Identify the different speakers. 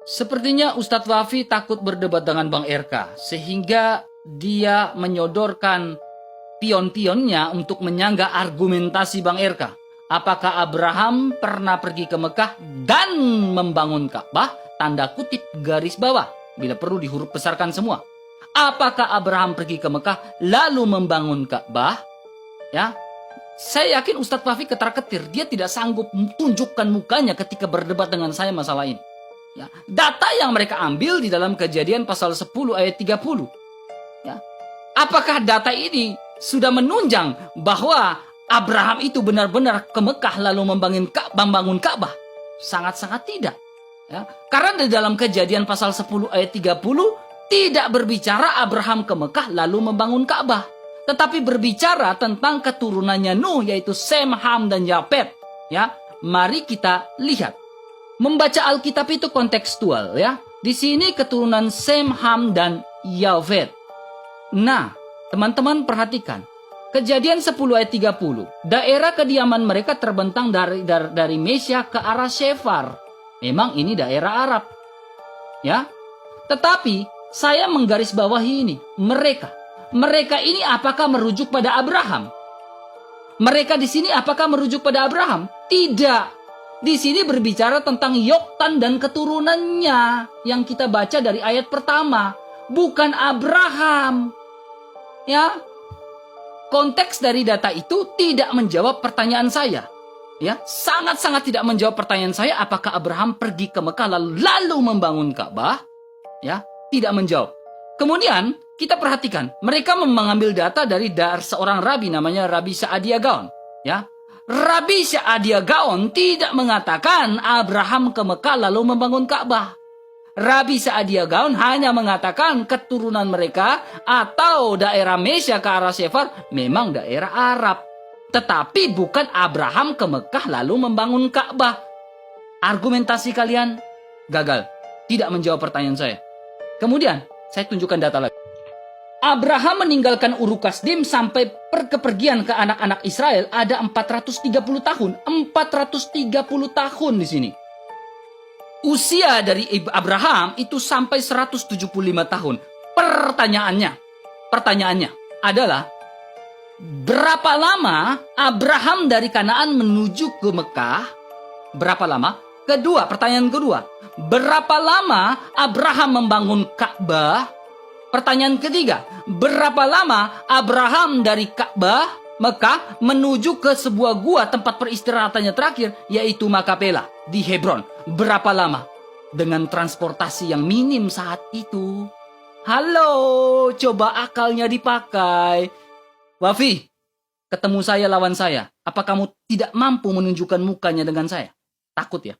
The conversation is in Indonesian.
Speaker 1: Sepertinya Ustadz Wafi takut berdebat dengan Bang RK, sehingga dia menyodorkan pion-pionnya untuk menyangga argumentasi Bang RK. Apakah Abraham pernah pergi ke Mekah dan membangun Ka'bah? Tanda kutip garis bawah. Bila perlu dihuruf besarkan semua. Apakah Abraham pergi ke Mekah lalu membangun Ka'bah? Ya, saya yakin Ustadz Wafi ketar-ketir. Dia tidak sanggup tunjukkan mukanya ketika berdebat dengan saya masalah ini. Ya, data yang mereka ambil di dalam Kejadian pasal 10 ayat 30. Ya, apakah data ini sudah menunjang bahwa Abraham itu benar-benar ke Mekah lalu membangun Ka'bah? Sangat-sangat tidak. Ya, karena di dalam Kejadian pasal 10 ayat 30 tidak berbicara Abraham ke Mekah lalu membangun Ka'bah, tetapi berbicara tentang keturunannya Nuh, yaitu Sem, Ham, dan Yafet. Ya, mari kita lihat. Membaca Alkitab itu kontekstual, ya. Di sini keturunan Sem, Ham, dan Yafet. Nah, teman-teman perhatikan. Kejadian 10 ayat 30. Daerah kediaman mereka terbentang dari Mesya ke arah Shefar. Memang ini daerah Arab. Ya. Tetapi saya menggarisbawahi ini. Mereka ini apakah merujuk pada Abraham? Mereka di sini apakah merujuk pada Abraham? Tidak. Di sini berbicara tentang Yoktan dan keturunannya yang kita baca dari ayat pertama, bukan Abraham. Ya. Konteks dari data itu tidak menjawab pertanyaan saya. Ya, sangat-sangat tidak menjawab pertanyaan saya apakah Abraham pergi ke Mekah lalu membangun Ka'bah? Ya, tidak menjawab. Kemudian kita perhatikan, mereka mengambil data dari seorang rabi namanya Rabi Sa'adia Gaon, ya. Rabi Sa'adia Gaon tidak mengatakan Abraham ke Mekah lalu membangun Ka'bah. Rabi Sa'adia Gaon hanya mengatakan keturunan mereka atau daerah Mesya ke arah Shefar memang daerah Arab. Tetapi bukan Abraham ke Mekah lalu membangun Ka'bah. Argumentasi kalian gagal. Tidak menjawab pertanyaan saya. Kemudian saya tunjukkan data lagi. Abraham meninggalkan Uru Kasdim sampai kepergian ke anak-anak Israel ada 430 tahun. 430 tahun di sini. Usia dari Abraham itu sampai 175 tahun. Pertanyaannya adalah, berapa lama Abraham dari Kanaan menuju ke Mekah? Berapa lama? Pertanyaan kedua. Berapa lama Abraham membangun Ka'bah? Pertanyaan ketiga. Berapa lama Abraham dari Ka'bah, Mekah, menuju ke sebuah gua tempat peristirahatannya terakhir, yaitu Makapela di Hebron? Berapa lama? Dengan transportasi yang minim saat itu. Halo, coba akalnya dipakai. Wafi, ketemu saya lawan saya. Apa kamu tidak mampu menunjukkan mukanya dengan saya? Takut ya?